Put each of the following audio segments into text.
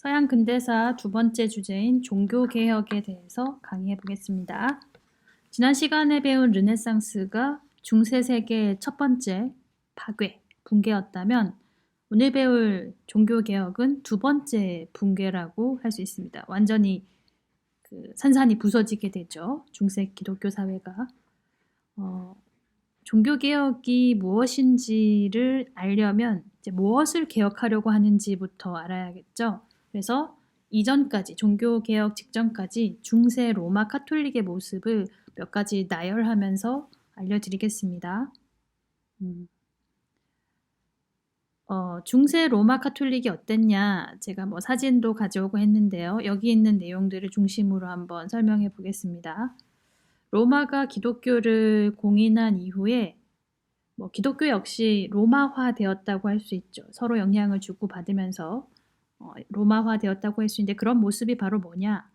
서양 근대사 두 번째 주제인 종교개혁에 대해서 강의해 보겠습니다. 지난 시간에 배운 르네상스가 중세 세계의 첫 번째 파괴, 붕괴였다면 오늘 배울 종교개혁은 두 번째 붕괴라고 할 수 있습니다. 완전히 산산이 부서지게 되죠. 중세 기독교 사회가. 종교개혁이 무엇인지를 알려면 이제 무엇을 개혁하려고 하는지부터 알아야겠죠. 그래서 이전까지, 종교개혁 직전까지 중세 로마 카톨릭의 모습을 몇 가지 나열하면서 알려드리겠습니다. 중세 로마 카톨릭이 어땠냐? 제가 사진도 가져오고 했는데요. 여기 있는 내용들을 중심으로 한번 설명해 보겠습니다. 로마가 기독교를 공인한 이후에 기독교 역시 로마화 되었다고 할 수 있죠. 서로 영향을 주고받으면서 로마화 되었다고 할 수 있는데 그런 모습이 바로 뭐냐?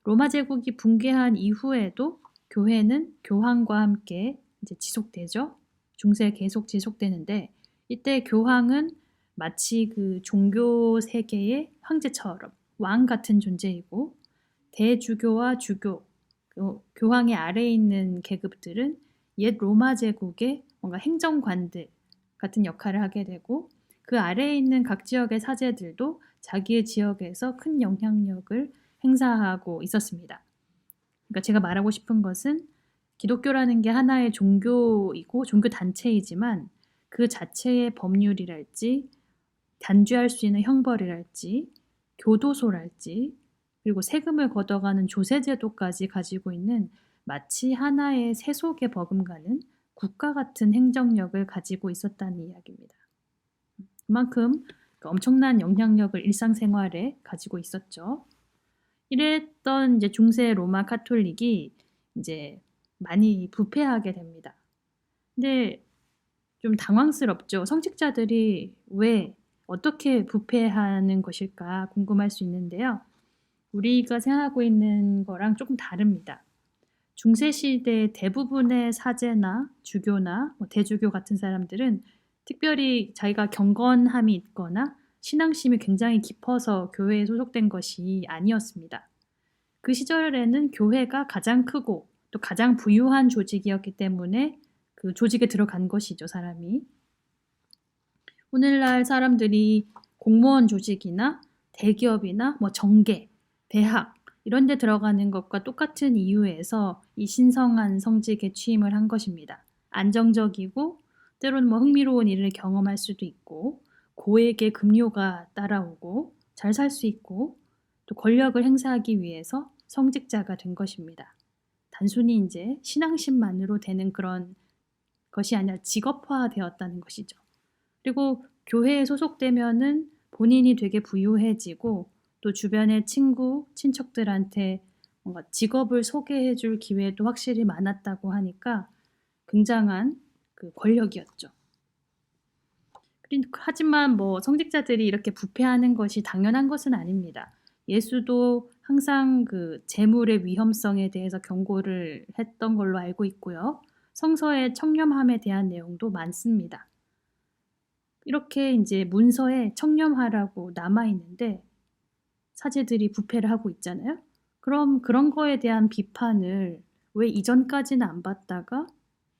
로마 제국이 붕괴한 이후에도 교회는 교황과 함께 이제 지속되죠. 중세 계속 지속되는데 이때 교황은 마치 그 종교 세계의 황제처럼 왕 같은 존재이고 대주교와 주교, 교황의 아래에 있는 계급들은 옛 로마 제국의 뭔가 행정관들 같은 역할을 하게 되고 그 아래에 있는 각 지역의 사제들도 자기의 지역에서 큰 영향력을 행사하고 있었습니다. 그러니까 제가 말하고 싶은 것은 기독교라는 게 하나의 종교이고 종교 단체이지만 그 자체의 법률이랄지 단죄할 수 있는 형벌이랄지 교도소랄지 그리고 세금을 걷어가는 조세제도까지 가지고 있는 마치 하나의 세속에 버금가는 국가 같은 행정력을 가지고 있었다는 이야기입니다. 그만큼 엄청난 영향력을 일상생활에 가지고 있었죠. 이랬던 이제 중세 로마 카톨릭이 이제 많이 부패하게 됩니다. 근데 좀 당황스럽죠. 성직자들이 왜 어떻게 부패하는 것일까 궁금할 수 있는데요. 우리가 생각하고 있는 거랑 조금 다릅니다. 중세시대 대부분의 사제나 주교나 대주교 같은 사람들은 특별히 자기가 경건함이 있거나 신앙심이 굉장히 깊어서 교회에 소속된 것이 아니었습니다. 그 시절에는 교회가 가장 크고 또 가장 부유한 조직이었기 때문에 그 조직에 들어간 것이죠, 사람이. 오늘날 사람들이 공무원 조직이나 대기업이나 정계, 대학 이런 데 들어가는 것과 똑같은 이유에서 이 신성한 성직에 취임을 한 것입니다. 안정적이고 때로는 흥미로운 일을 경험할 수도 있고 고액의 급료가 따라오고 잘 살 수 있고 또 권력을 행사하기 위해서 성직자가 된 것입니다. 단순히 이제 신앙심만으로 되는 그런 것이 아니라 직업화되었다는 것이죠. 그리고 교회에 소속되면은 본인이 되게 부유해지고 또 주변의 친구, 친척들한테 뭔가 직업을 소개해 줄 기회도 확실히 많았다고 하니까 굉장한 그 권력이었죠. 하지만 성직자들이 이렇게 부패하는 것이 당연한 것은 아닙니다. 예수도 항상 그 재물의 위험성에 대해서 경고를 했던 걸로 알고 있고요. 성서의 청렴함에 대한 내용도 많습니다. 이렇게 이제 문서에 청렴하라고 남아 있는데 사제들이 부패를 하고 있잖아요. 그럼 그런 거에 대한 비판을 왜 이전까지는 안 받다가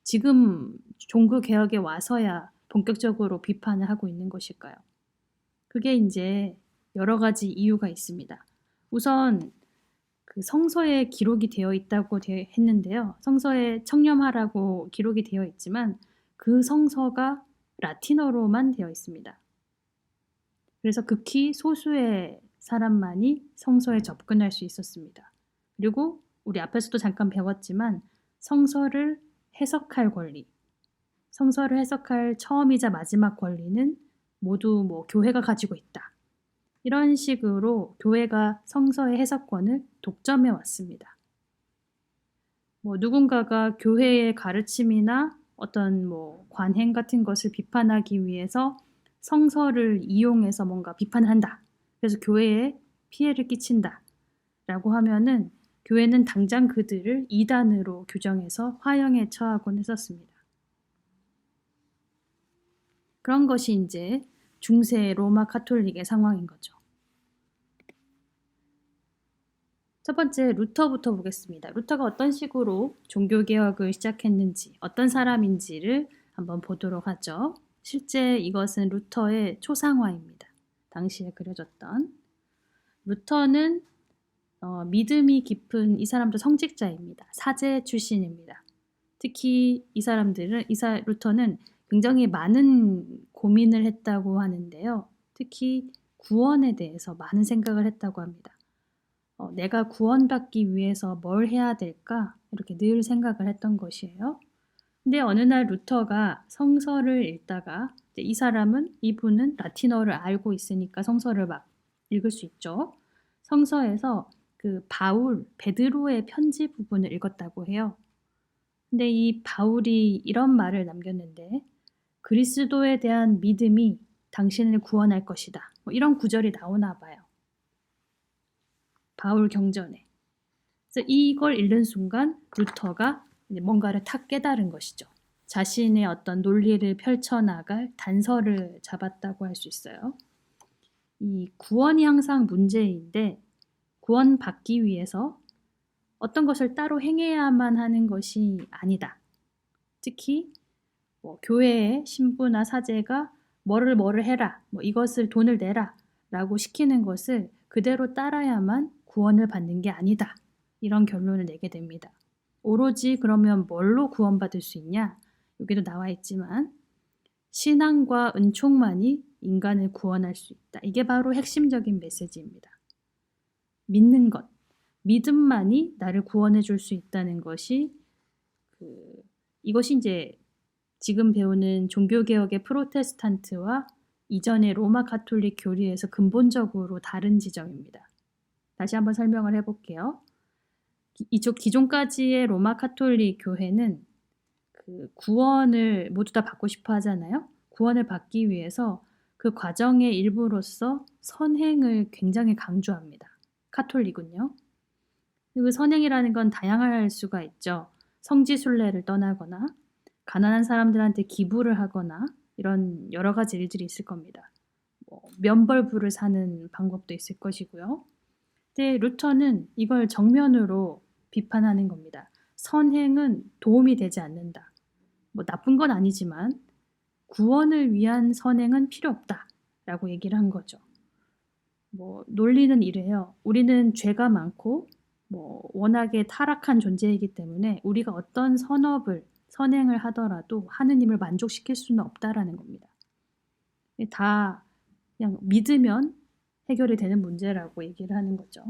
지금 종교 개혁에 와서야 본격적으로 비판을 하고 있는 것일까요? 그게 이제 여러 가지 이유가 있습니다. 우선 그 성서에 기록이 되어 있다고 했는데요. 성서에 청렴하라고 기록이 되어 있지만 그 성서가 라틴어로만 되어 있습니다. 그래서 극히 소수의 사람만이 성서에 접근할 수 있었습니다. 그리고 우리 앞에서도 잠깐 배웠지만 성서를 해석할 권리, 성서를 해석할 처음이자 마지막 권리는 모두 교회가 가지고 있다. 이런 식으로 교회가 성서의 해석권을 독점해 왔습니다. 누군가가 교회의 가르침이나 어떤 관행 같은 것을 비판하기 위해서 성서를 이용해서 뭔가 비판한다. 그래서 교회에 피해를 끼친다. 라고 하면은 교회는 당장 그들을 이단으로 규정해서 화형에 처하곤 했었습니다. 그런 것이 이제 중세 로마 카톨릭의 상황인 거죠. 첫 번째 루터부터 보겠습니다. 루터가 어떤 식으로 종교개혁을 시작했는지, 어떤 사람인지를 한번 보도록 하죠. 실제 이것은 루터의 초상화입니다. 당시에 그려졌던. 루터는 믿음이 깊은 이 사람도 성직자입니다. 사제 출신입니다. 특히 이 사람들은 루터는 굉장히 많은 고민을 했다고 하는데요. 특히 구원에 대해서 많은 생각을 했다고 합니다. 내가 구원받기 위해서 뭘 해야 될까? 이렇게 늘 생각을 했던 것이에요. 근데 어느 날 루터가 성서를 읽다가 이분은 라틴어를 알고 있으니까 성서를 막 읽을 수 있죠. 성서에서 그 베드로의 편지 부분을 읽었다고 해요. 근데 이 바울이 이런 말을 남겼는데 그리스도에 대한 믿음이 당신을 구원할 것이다. 뭐 이런 구절이 나오나 봐요. 바울 경전에. 그래서 이걸 읽는 순간 루터가 뭔가를 탁 깨달은 것이죠. 자신의 어떤 논리를 펼쳐나갈 단서를 잡았다고 할 수 있어요. 이 구원이 항상 문제인데 구원받기 위해서 어떤 것을 따로 행해야만 하는 것이 아니다. 특히 교회의 신부나 사제가 뭐를 해라, 이것을 돈을 내라 라고 시키는 것을 그대로 따라야만 구원을 받는 게 아니다. 이런 결론을 내게 됩니다. 오로지 그러면 뭘로 구원받을 수 있냐? 여기도 나와 있지만 신앙과 은총만이 인간을 구원할 수 있다. 이게 바로 핵심적인 메시지입니다. 믿는 것, 믿음만이 나를 구원해 줄 수 있다는 것이 이것이 이제 지금 배우는 종교개혁의 프로테스탄트와 이전의 로마 가톨릭 교리에서 근본적으로 다른 지점입니다. 다시 한번 설명을 해볼게요. 이쪽 기존까지의 로마 가톨릭 교회는 구원을 모두 다 받고 싶어 하잖아요. 구원을 받기 위해서 그 과정의 일부로서 선행을 굉장히 강조합니다. 가톨릭은요. 그 선행이라는 건 다양할 수가 있죠. 성지순례를 떠나거나 가난한 사람들한테 기부를 하거나 이런 여러 가지 일들이 있을 겁니다. 면벌부를 사는 방법도 있을 것이고요. 근데 루터는 이걸 정면으로 비판하는 겁니다. 선행은 도움이 되지 않는다. 나쁜 건 아니지만 구원을 위한 선행은 필요 없다라고 얘기를 한 거죠. 논리는 이래요. 우리는 죄가 많고 워낙에 타락한 존재이기 때문에 우리가 어떤 선행을 하더라도 하느님을 만족시킬 수는 없다라는 겁니다. 다 그냥 믿으면 해결이 되는 문제라고 얘기를 하는 거죠.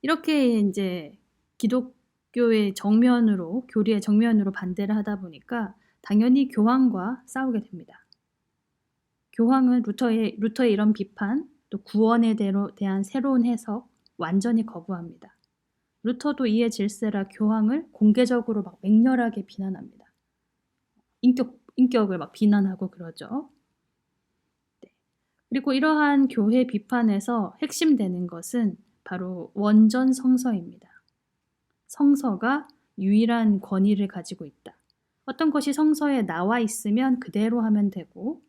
이렇게 이제 기독교의 교리의 정면으로 반대를 하다 보니까 당연히 교황과 싸우게 됩니다. 교황은 루터의 이런 비판, 또 구원에 대한 새로운 해석 완전히 거부합니다. 루터도 이에 질세라 교황을 공개적으로 막 맹렬하게 비난합니다. 인격을 막 비난하고 그러죠. 네. 그리고 이러한 교회 비판에서 핵심되는 것은 바로 원전 성서입니다. 성서가 유일한 권위를 가지고 있다. 어떤 것이 성서에 나와 있으면 그대로 하면 되고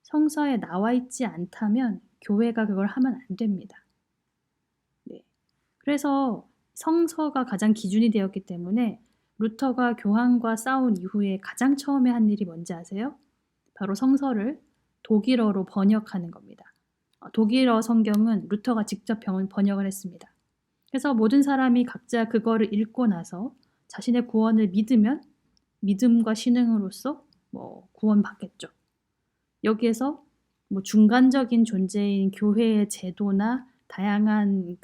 성서에 나와 있지 않다면 교회가 그걸 하면 안 됩니다. 네. 그래서 성서가 가장 기준이 되었기 때문에 루터가 교황과 싸운 이후에 가장 처음에 한 일이 뭔지 아세요? 바로 성서를 독일어로 번역하는 겁니다. 독일어 성경은 루터가 직접 번역을 했습니다. 그래서 모든 사람이 각자 그거를 읽고 나서 자신의 구원을 믿으면 믿음과 신앙으로서 구원받겠죠. 여기에서 중간적인 존재인 교회의 제도나 다양한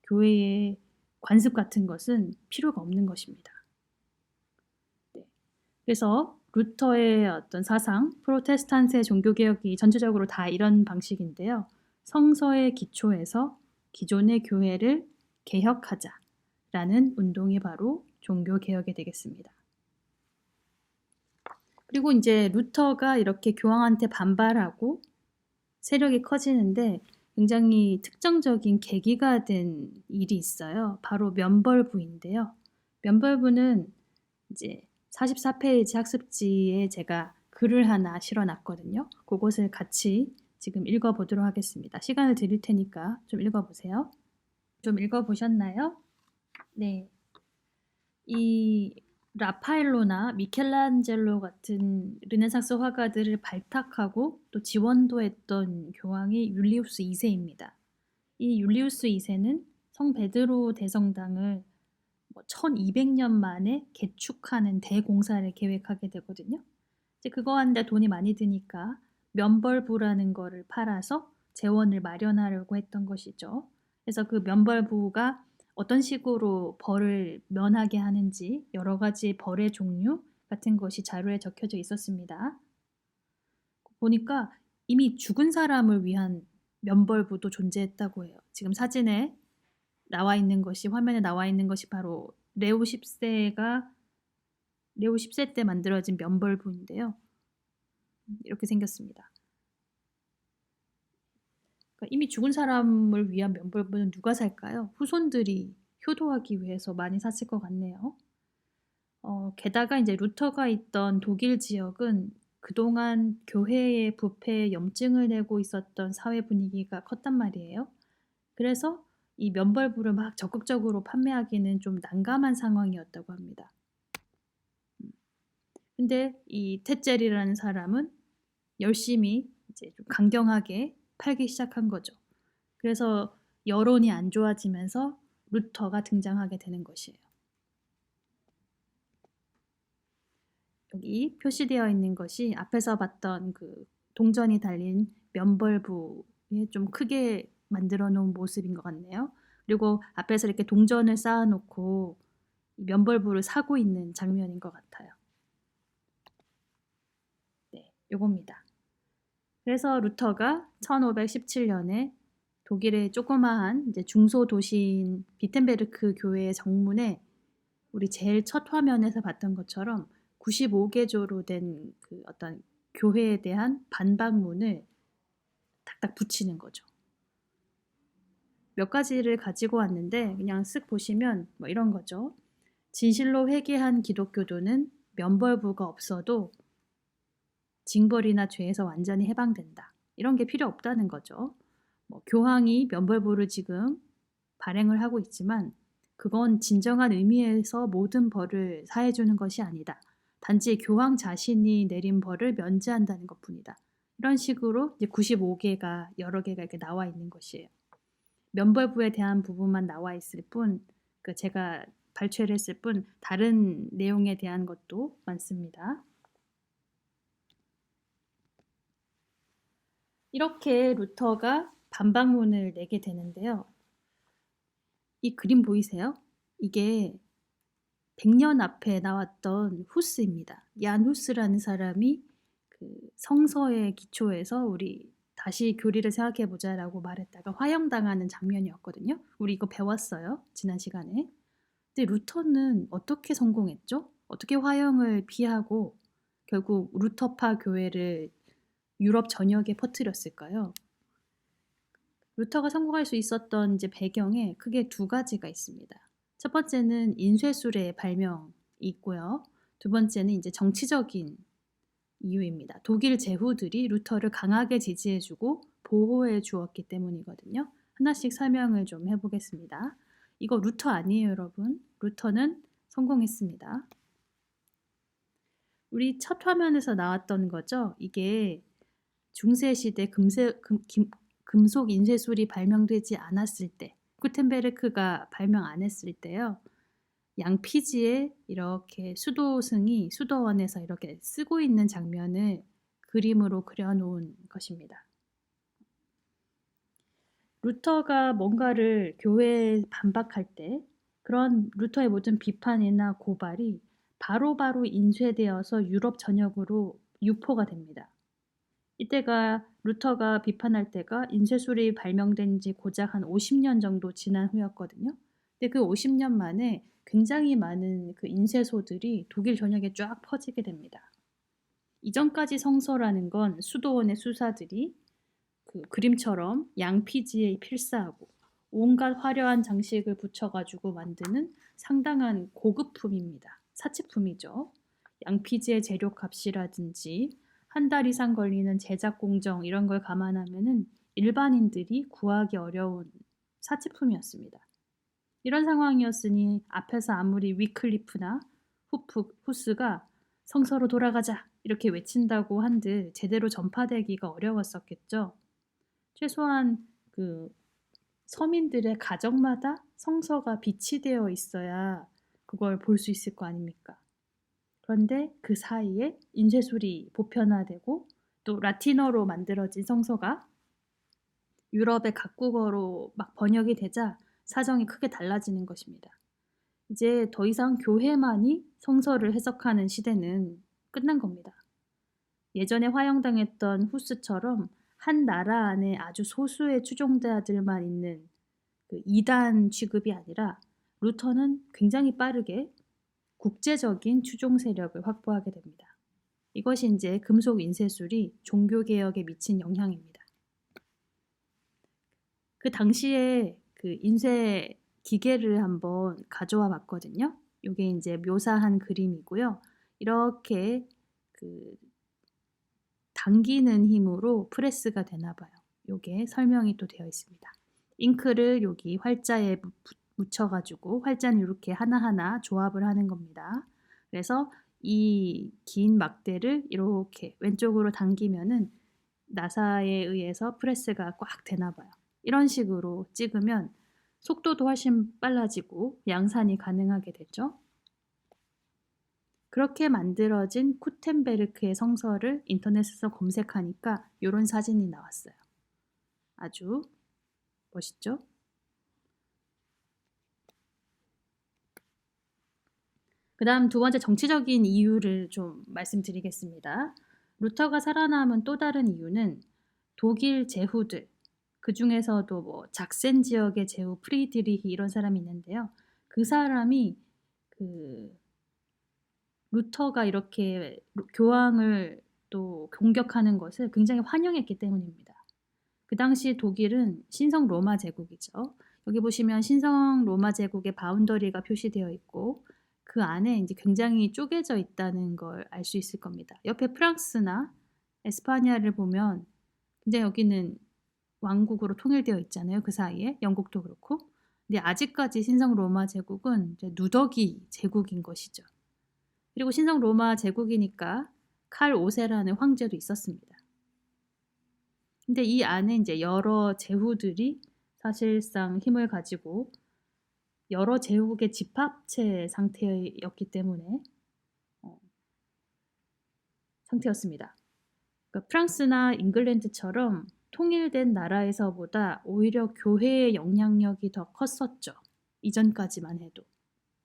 교회의 관습 같은 것은 필요가 없는 것입니다. 네. 그래서 루터의 어떤 사상, 프로테스탄트의 종교개혁이 전체적으로 다 이런 방식인데요. 성서의 기초에서 기존의 교회를 개혁하자라는 운동이 바로 종교개혁이 되겠습니다. 그리고 이제 루터가 이렇게 교황한테 반발하고 세력이 커지는데 굉장히 특정적인 계기가 된 일이 있어요. 바로 면벌부인데요. 면벌부는 이제 44페이지 학습지에 제가 글을 하나 실어놨거든요. 그것을 같이 지금 읽어보도록 하겠습니다. 시간을 드릴 테니까 좀 읽어보세요. 좀 읽어보셨나요? 네. 이 라파엘로나 미켈란젤로 같은 르네상스 화가들을 발탁하고 또 지원도 했던 교황이 율리우스 2세입니다. 이 율리우스 2세는 성 베드로 대성당을 1200년 만에 개축하는 대공사를 계획하게 되거든요. 이제 그거 하는데 돈이 많이 드니까 면벌부라는 거를 팔아서 재원을 마련하려고 했던 것이죠. 그래서 그 면벌부가 어떤 식으로 벌을 면하게 하는지 여러 가지 벌의 종류 같은 것이 자료에 적혀져 있었습니다. 보니까 이미 죽은 사람을 위한 면벌부도 존재했다고 해요. 지금 사진에 나와 있는 것이 화면에 나와 있는 것이 바로 레오 10세가 레오 10세 때 만들어진 면벌부인데요. 이렇게 생겼습니다. 그러니까 이미 죽은 사람을 위한 면벌부는 누가 살까요? 후손들이 효도하기 위해서 많이 샀을 것 같네요. 게다가 이제 루터가 있던 독일 지역은 그동안 교회의 부패에 염증을 내고 있었던 사회 분위기가 컸단 말이에요. 그래서 이 면벌부를 막 적극적으로 판매하기는 좀 난감한 상황이었다고 합니다. 근데 이 테젤이라는 사람은 열심히 이제 좀 강경하게 팔기 시작한 거죠. 그래서 여론이 안 좋아지면서 루터가 등장하게 되는 것이에요. 여기 표시되어 있는 것이 앞에서 봤던 그 동전이 달린 면벌부에 좀 크게 만들어 놓은 모습인 것 같네요. 그리고 앞에서 이렇게 동전을 쌓아놓고 면벌부를 사고 있는 장면인 것 같아요. 네, 요겁니다. 그래서 루터가 1517년에 독일의 조그마한 이제 중소도시인 비텐베르크 교회의 정문에 우리 제일 첫 화면에서 봤던 것처럼 95개조로 된 그 어떤 교회에 대한 반박문을 딱딱 붙이는 거죠. 몇 가지를 가지고 왔는데 그냥 쓱 보시면 뭐 이런 거죠. 진실로 회개한 기독교도는 면벌부가 없어도 징벌이나 죄에서 완전히 해방된다. 이런 게 필요 없다는 거죠. 교황이 면벌부를 지금 발행을 하고 있지만 그건 진정한 의미에서 모든 벌을 사해주는 것이 아니다. 단지 교황 자신이 내린 벌을 면제한다는 것뿐이다. 이런 식으로 이제 95개가 여러 개가 이렇게 나와 있는 것이에요. 면벌부에 대한 부분만 나와 있을 뿐, 제가 발췌를 했을 뿐 다른 내용에 대한 것도 많습니다. 이렇게 루터가 반박문을 내게 되는데요. 이 그림 보이세요? 이게 100년 앞에 나왔던 후스입니다. 얀 후스라는 사람이 그 성서의 기초에서 우리 다시 교리를 생각해 보자라고 말했다가 화형당하는 장면이었거든요. 우리 이거 배웠어요. 지난 시간에. 근데 루터는 어떻게 성공했죠? 어떻게 화형을 피하고 결국 루터파 교회를 유럽 전역에 퍼뜨렸을까요? 루터가 성공할 수 있었던 이제 배경에 크게 두 가지가 있습니다. 첫 번째는 인쇄술의 발명이 있고요. 두 번째는 이제 정치적인 이유입니다. 독일 제후들이 루터를 강하게 지지해주고 보호해 주었기 때문이거든요. 하나씩 설명을 좀 해보겠습니다. 이거 루터 아니에요, 여러분. 루터는 성공했습니다. 우리 첫 화면에서 나왔던 거죠. 이게 중세시대 금속 인쇄술이 발명되지 않았을 때, 구텐베르크가 발명 안 했을 때요. 양피지에 이렇게 수도승이 수도원에서 이렇게 쓰고 있는 장면을 그림으로 그려놓은 것입니다. 루터가 뭔가를 교회에 반박할 때 그런 루터의 모든 비판이나 고발이 바로바로 인쇄되어서 유럽 전역으로 유포가 됩니다. 이때가 루터가 비판할 때가 인쇄술이 발명된 지 고작 한 50년 정도 지난 후였거든요. 근데 그 50년 만에 굉장히 많은 그 인쇄소들이 독일 전역에 쫙 퍼지게 됩니다. 이전까지 성서라는 건 수도원의 수사들이 그 그림처럼 양피지에 필사하고 온갖 화려한 장식을 붙여가지고 만드는 상당한 고급품입니다. 사치품이죠. 양피지의 재료값이라든지 한 달 이상 걸리는 제작 공정 이런 걸 감안하면은 일반인들이 구하기 어려운 사치품이었습니다. 이런 상황이었으니 앞에서 아무리 위클리프나 후스가 성서로 돌아가자 이렇게 외친다고 한들 제대로 전파되기가 어려웠었겠죠. 최소한 그 서민들의 가정마다 성서가 비치되어 있어야 그걸 볼 수 있을 거 아닙니까? 그런데 그 사이에 인쇄술이 보편화되고 또 라틴어로 만들어진 성서가 유럽의 각국어로 막 번역이 되자 사정이 크게 달라지는 것입니다. 이제 더 이상 교회만이 성서를 해석하는 시대는 끝난 겁니다. 예전에 화형당했던 후스처럼 한 나라 안에 아주 소수의 추종자들만 있는 그 이단 취급이 아니라 루터는 굉장히 빠르게 국제적인 추종 세력을 확보하게 됩니다. 이것이 이제 금속 인쇄술이 종교개혁에 미친 영향입니다. 그 당시에 그 인쇄 기계를 한번 가져와 봤거든요. 이게 이제 묘사한 그림이고요. 이렇게 그 당기는 힘으로 프레스가 되나 봐요. 이게 설명이 또 되어 있습니다. 잉크를 여기 활자에 묻혀가지고 활자는 이렇게 하나하나 조합을 하는 겁니다. 그래서 이 긴 막대를 이렇게 왼쪽으로 당기면은 나사에 의해서 프레스가 꽉 되나 봐요. 이런 식으로 찍으면 속도도 훨씬 빨라지고 양산이 가능하게 되죠. 그렇게 만들어진 쿠텐베르크의 성서를 인터넷에서 검색하니까 이런 사진이 나왔어요. 아주 멋있죠? 그 다음 두 번째 정치적인 이유를 좀 말씀드리겠습니다. 루터가 살아남은 또 다른 이유는 독일 제후들, 그 중에서도 뭐 작센 지역의 제후 프리드리히 이런 사람이 있는데요. 그 사람이 그 루터가 이렇게 교황을 또 공격하는 것을 굉장히 환영했기 때문입니다. 그 당시 독일은 신성 로마 제국이죠. 여기 보시면 신성 로마 제국의 바운더리가 표시되어 있고 그 안에 이제 굉장히 쪼개져 있다는 걸 알 수 있을 겁니다. 옆에 프랑스나 에스파냐를 보면 굉장히 여기는 왕국으로 통일되어 있잖아요. 그 사이에 영국도 그렇고. 근데 아직까지 신성 로마 제국은 이제 누더기 제국인 것이죠. 그리고 신성 로마 제국이니까 칼 5세라는 황제도 있었습니다. 근데 이 안에 이제 여러 제후들이 사실상 힘을 가지고 여러 제국의 집합체 상태였기 때문에 상태였습니다. 그러니까 프랑스나 잉글랜드처럼 통일된 나라에서보다 오히려 교회의 영향력이 더 컸었죠. 이전까지만 해도.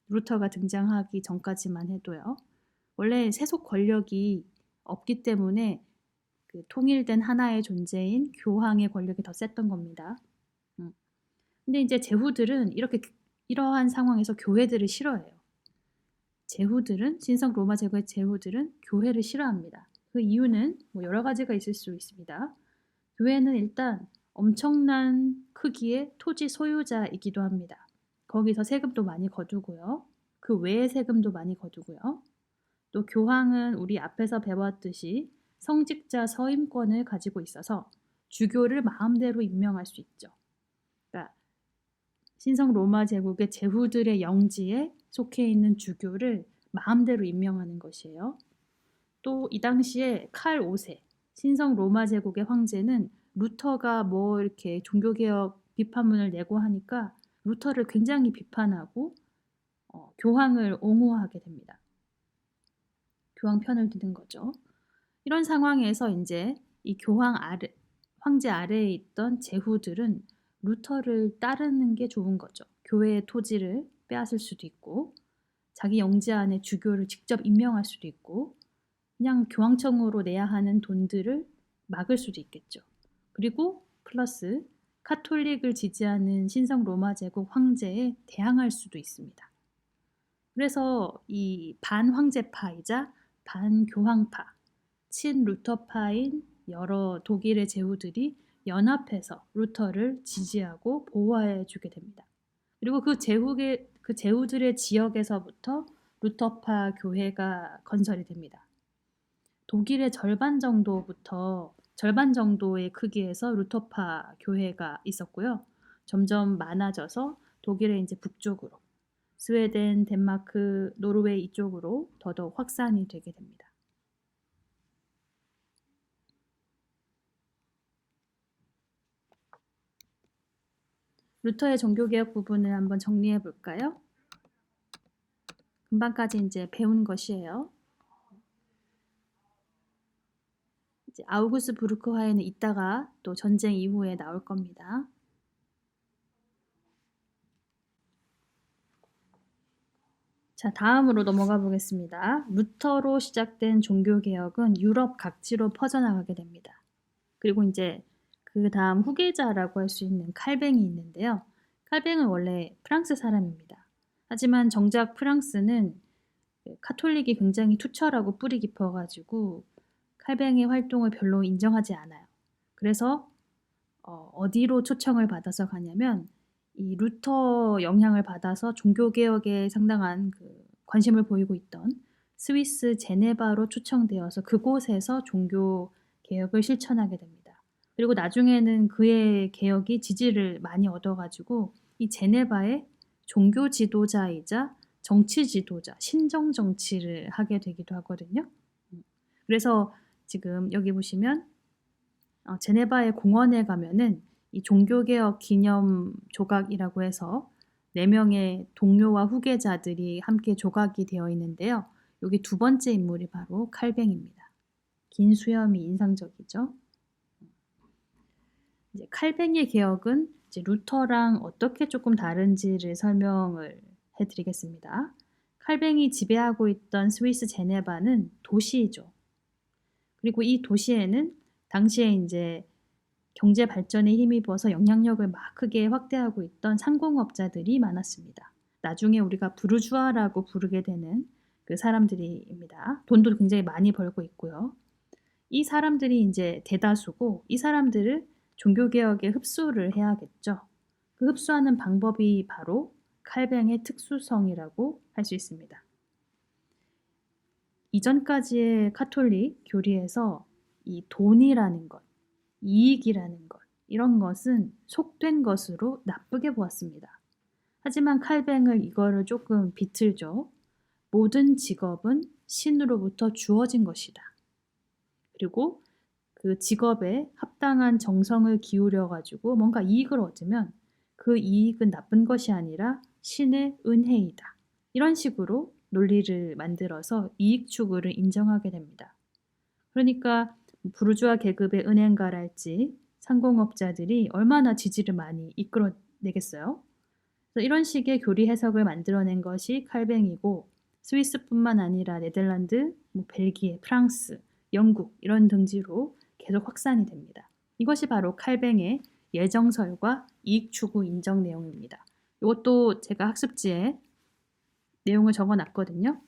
루터가 등장하기 전까지만 해도요. 원래 세속 권력이 없기 때문에 그 통일된 하나의 존재인 교황의 권력이 더 셌던 겁니다. 근데 이제 제후들은 이러한 상황에서 교회들을 싫어해요. 제후들은 신성 로마 제국의 제후들은 교회를 싫어합니다. 그 이유는 뭐 여러 가지가 있을 수 있습니다. 교회는 일단 엄청난 크기의 토지 소유자이기도 합니다. 거기서 세금도 많이 거두고요. 그 외에 세금도 많이 거두고요. 또 교황은 우리 앞에서 배웠듯이 성직자 서임권을 가지고 있어서 주교를 마음대로 임명할 수 있죠. 그러니까 신성 로마 제국의 제후들의 영지에 속해 있는 주교를 마음대로 임명하는 것이에요. 또 이 당시에 칼 5세, 신성 로마 제국의 황제는 루터가 뭐 이렇게 종교개혁 비판문을 내고 하니까 루터를 굉장히 비판하고 교황을 옹호하게 됩니다. 교황 편을 드는 거죠. 이런 상황에서 이제 이 황제 아래에 있던 제후들은 루터를 따르는 게 좋은 거죠. 교회의 토지를 빼앗을 수도 있고 자기 영지 안에 주교를 직접 임명할 수도 있고 그냥 교황청으로 내야 하는 돈들을 막을 수도 있겠죠. 그리고 플러스 카톨릭을 지지하는 신성 로마 제국 황제에 대항할 수도 있습니다. 그래서 이 반황제파이자 반교황파, 친루터파인 여러 독일의 제후들이 연합해서 루터를 지지하고 보호해 주게 됩니다. 그리고 그 제후들의 지역에서부터 루터파 교회가 건설이 됩니다. 독일의 절반 정도의 크기에서 루터파 교회가 있었고요. 점점 많아져서 독일의 이제 북쪽으로, 스웨덴, 덴마크, 노르웨이 이쪽으로 더더욱 확산이 되게 됩니다. 루터의 종교개혁 부분을 한번 정리해 볼까요? 금방까지 이제 배운 것이에요. 이제 아우구스 부르크화에는 이따가 또 전쟁 이후에 나올 겁니다. 자, 다음으로 넘어가 보겠습니다. 루터로 시작된 종교개혁은 유럽 각지로 퍼져나가게 됩니다. 그리고 이제 그 다음 후계자라고 할 수 있는 칼뱅이 있는데요. 칼뱅은 원래 프랑스 사람입니다. 하지만 정작 프랑스는 카톨릭이 굉장히 투철하고 뿌리 깊어가지고 칼뱅의 활동을 별로 인정하지 않아요. 그래서 어디로 초청을 받아서 가냐면 이 루터 영향을 받아서 종교개혁에 상당한 관심을 보이고 있던 스위스 제네바로 초청되어서 그곳에서 종교개혁을 실천하게 됩니다. 그리고 나중에는 그의 개혁이 지지를 많이 얻어가지고 이 제네바의 종교 지도자이자 정치 지도자, 신정 정치를 하게 되기도 하거든요. 그래서 지금 여기 보시면 제네바의 공원에 가면은 이 종교개혁 기념 조각이라고 해서 4명의 동료와 후계자들이 함께 조각이 되어 있는데요. 여기 두 번째 인물이 바로 칼뱅입니다. 긴 수염이 인상적이죠. 이제 칼뱅의 개혁은 이제 루터랑 어떻게 조금 다른지를 설명을 해드리겠습니다. 칼뱅이 지배하고 있던 스위스 제네바는 도시이죠. 그리고 이 도시에는 당시에 이제 경제 발전에 힘입어서 영향력을 막 크게 확대하고 있던 상공업자들이 많았습니다. 나중에 우리가 부르주아라고 부르게 되는 그 사람들입니다. 돈도 굉장히 많이 벌고 있고요. 이 사람들이 이제 대다수고 이 사람들을 종교개혁에 흡수를 해야겠죠. 그 흡수하는 방법이 바로 칼뱅의 특수성이라고 할 수 있습니다. 이전까지의 카톨릭 교리에서 이 돈이라는 것, 이익이라는 것, 이런 것은 속된 것으로 나쁘게 보았습니다. 하지만 칼뱅은 이거를 조금 비틀죠. 모든 직업은 신으로부터 주어진 것이다. 그리고 그 직업에 합당한 정성을 기울여가지고 뭔가 이익을 얻으면 그 이익은 나쁜 것이 아니라 신의 은혜이다. 이런 식으로 논리를 만들어서 이익 추구를 인정하게 됩니다. 그러니까 부르주아 계급의 은행가랄지 상공업자들이 얼마나 지지를 많이 이끌어내겠어요. 그래서 이런 식의 교리 해석을 만들어낸 것이 칼뱅이고 스위스뿐만 아니라 네덜란드, 벨기에, 프랑스, 영국 이런 등지로 계속 확산이 됩니다. 이것이 바로 칼뱅의 예정설과 이익추구 인정 내용입니다. 이것도 제가 학습지에 내용을 적어놨거든요.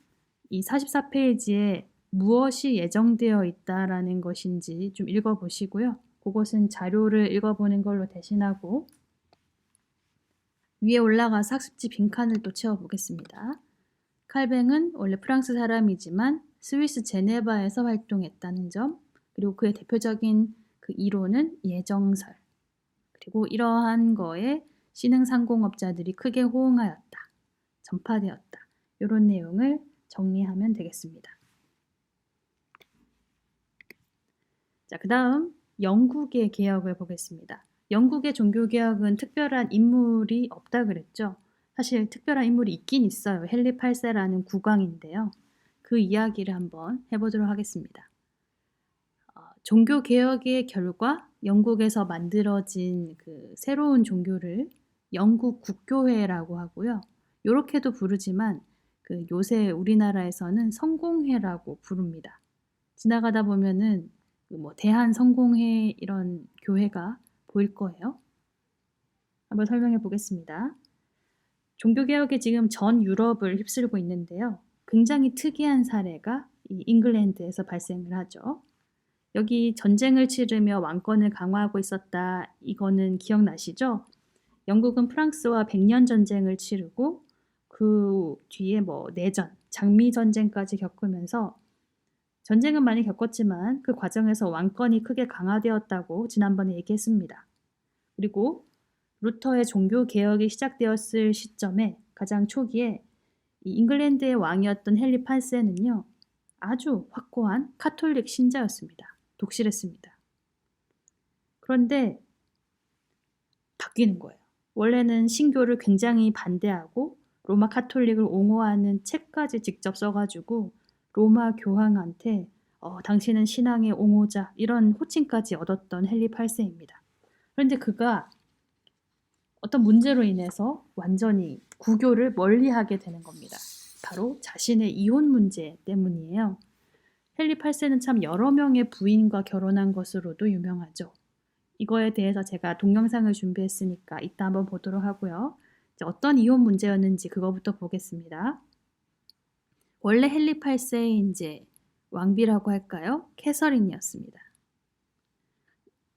이 44페이지에 무엇이 예정되어 있다라는 것인지 좀 읽어보시고요. 그것은 자료를 읽어보는 걸로 대신하고 위에 올라가서 학습지 빈칸을 또 채워보겠습니다. 칼뱅은 원래 프랑스 사람이지만 스위스 제네바에서 활동했다는 점, 그리고 그의 대표적인 그 이론은 예정설, 그리고 이러한 거에 신흥상공업자들이 크게 호응하였다, 전파되었다. 이런 내용을 정리하면 되겠습니다. 자, 그 다음 영국의 개혁을 보겠습니다. 영국의 종교개혁은 특별한 인물이 없다 그랬죠. 사실 특별한 인물이 있긴 있어요. 헨리 8세라는 국왕인데요. 그 이야기를 한번 해보도록 하겠습니다. 종교개혁의 결과 영국에서 만들어진 그 새로운 종교를 영국 국교회라고 하고요. 이렇게도 부르지만 그 요새 우리나라에서는 성공회라고 부릅니다. 지나가다 보면은 뭐 대한성공회 이런 교회가 보일 거예요. 한번 설명해 보겠습니다. 종교개혁이 지금 전 유럽을 휩쓸고 있는데요. 굉장히 특이한 사례가 이 잉글랜드에서 발생을 하죠. 여기 전쟁을 치르며 왕권을 강화하고 있었다. 이거는 기억나시죠? 영국은 프랑스와 100년 전쟁을 치르고 그 뒤에 뭐 내전, 장미전쟁까지 겪으면서 전쟁은 많이 겪었지만 그 과정에서 왕권이 크게 강화되었다고 지난번에 얘기했습니다. 그리고 루터의 종교 개혁이 시작되었을 시점에 가장 초기에 이 잉글랜드의 왕이었던 헨리 8세는요. 아주 확고한 카톨릭 신자였습니다. 독실했습니다. 그런데 바뀌는 거예요. 원래는 신교를 굉장히 반대하고 로마 카톨릭을 옹호하는 책까지 직접 써가지고 로마 교황한테 당신은 신앙의 옹호자 이런 호칭까지 얻었던 헨리 8세입니다. 그런데 그가 어떤 문제로 인해서 완전히 구교를 멀리하게 되는 겁니다. 바로 자신의 이혼 문제 때문이에요. 헨리 8세는 참 여러 명의 부인과 결혼한 것으로도 유명하죠. 이거에 대해서 제가 동영상을 준비했으니까 이따 한번 보도록 하고요. 이제 어떤 이혼 문제였는지 그거부터 보겠습니다. 원래 헨리 8세의 이제 왕비라고 할까요? 캐서린이었습니다.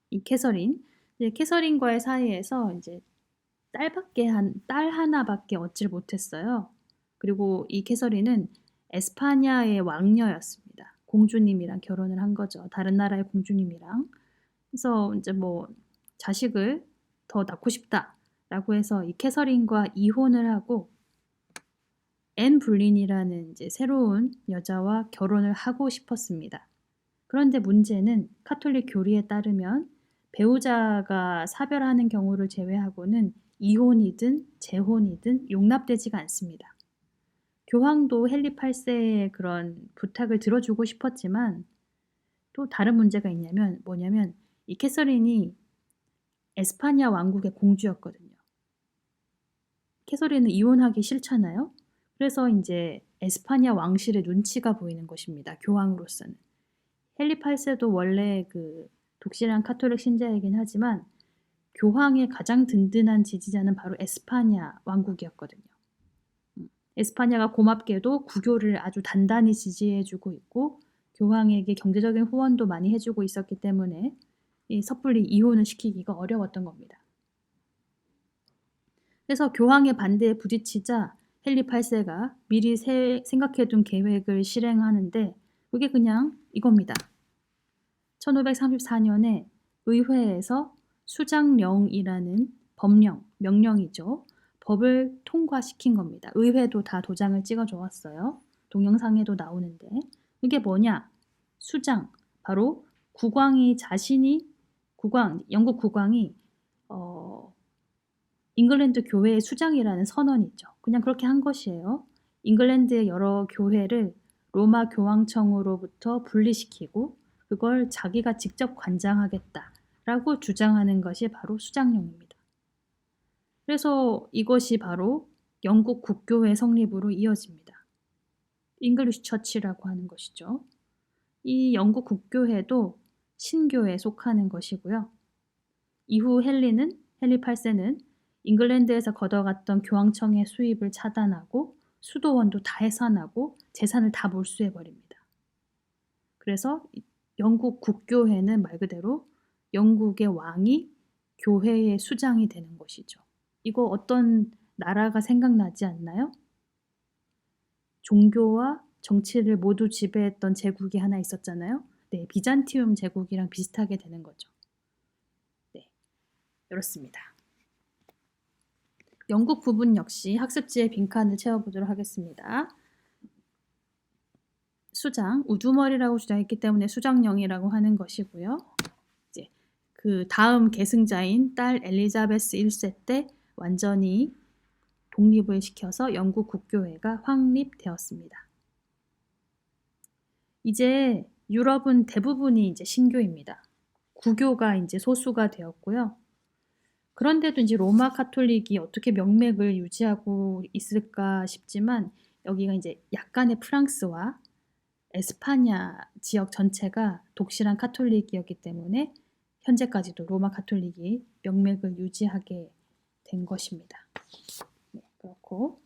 이 캐서린과의 사이에서 이제 딸 하나밖에 얻질 못했어요. 그리고 이 캐서린은 에스파냐의 왕녀였습니다. 공주님이랑 결혼을 한 거죠. 다른 나라의 공주님이랑. 그래서 이제 뭐 자식을 더 낳고 싶다라고 해서 이 캐서린과 이혼을 하고 앤 불린이라는 이제 새로운 여자와 결혼을 하고 싶었습니다. 그런데 문제는 카톨릭 교리에 따르면 배우자가 사별하는 경우를 제외하고는 이혼이든 재혼이든 용납되지가 않습니다. 교황도 헨리 8세의 그런 부탁을 들어주고 싶었지만 또 다른 문제가 뭐냐면 이 캐서린이 에스파냐 왕국의 공주였거든요. 캐서린은 이혼하기 싫잖아요. 그래서 이제 에스파냐 왕실의 눈치가 보이는 것입니다. 교황으로서는. 헨리 8세도 원래 그 독실한 카톨릭 신자이긴 하지만 교황의 가장 든든한 지지자는 바로 에스파냐 왕국이었거든요. 에스파냐가 고맙게도 구교를 아주 단단히 지지해주고 있고 교황에게 경제적인 후원도 많이 해주고 있었기 때문에 이 섣불리 이혼을 시키기가 어려웠던 겁니다. 그래서 교황의 반대에 부딪히자 헨리 8세가 미리 생각해둔 계획을 실행하는데 그게 그냥 이겁니다. 1534년에 의회에서 수장령이라는 명령이죠. 법을 통과시킨 겁니다. 의회도 다 도장을 찍어주었어요. 동영상에도 나오는데 이게 뭐냐? 수장, 바로 영국 국왕이 잉글랜드 교회의 수장이라는 선언이 있죠. 그냥 그렇게 한 것이에요. 잉글랜드의 여러 교회를 로마 교황청으로부터 분리시키고 그걸 자기가 직접 관장하겠다라고 주장하는 것이 바로 수장령입니다. 그래서 이것이 바로 영국 국교회 성립으로 이어집니다. 잉글리시 처치라고 하는 것이죠. 이 영국 국교회도 신교에 속하는 것이고요. 이후 헨리 8세는 잉글랜드에서 걷어갔던 교황청의 수입을 차단하고 수도원도 다 해산하고 재산을 다 몰수해버립니다. 그래서 영국 국교회는 말 그대로 영국의 왕이 교회의 수장이 되는 것이죠. 이거 어떤 나라가 생각나지 않나요? 종교와 정치를 모두 지배했던 제국이 하나 있었잖아요. 네, 비잔티움 제국이랑 비슷하게 되는 거죠. 네, 이렇습니다. 영국 부분 역시 학습지에 빈칸을 채워보도록 하겠습니다. 수장, 우두머리라고 주장했기 때문에 수장령이라고 하는 것이고요. 이제 그 다음 계승자인 딸 엘리자베스 1세 때 완전히 독립을 시켜서 영국 국교회가 확립되었습니다. 이제 유럽은 대부분이 이제 신교입니다. 구교가 이제 소수가 되었고요. 그런데도 이제 로마 카톨릭이 어떻게 명맥을 유지하고 있을까 싶지만 여기가 이제 약간의 프랑스와 에스파냐 지역 전체가 독실한 카톨릭이었기 때문에 현재까지도 로마 카톨릭이 명맥을 유지하게 된 것입니다. 네, 그렇고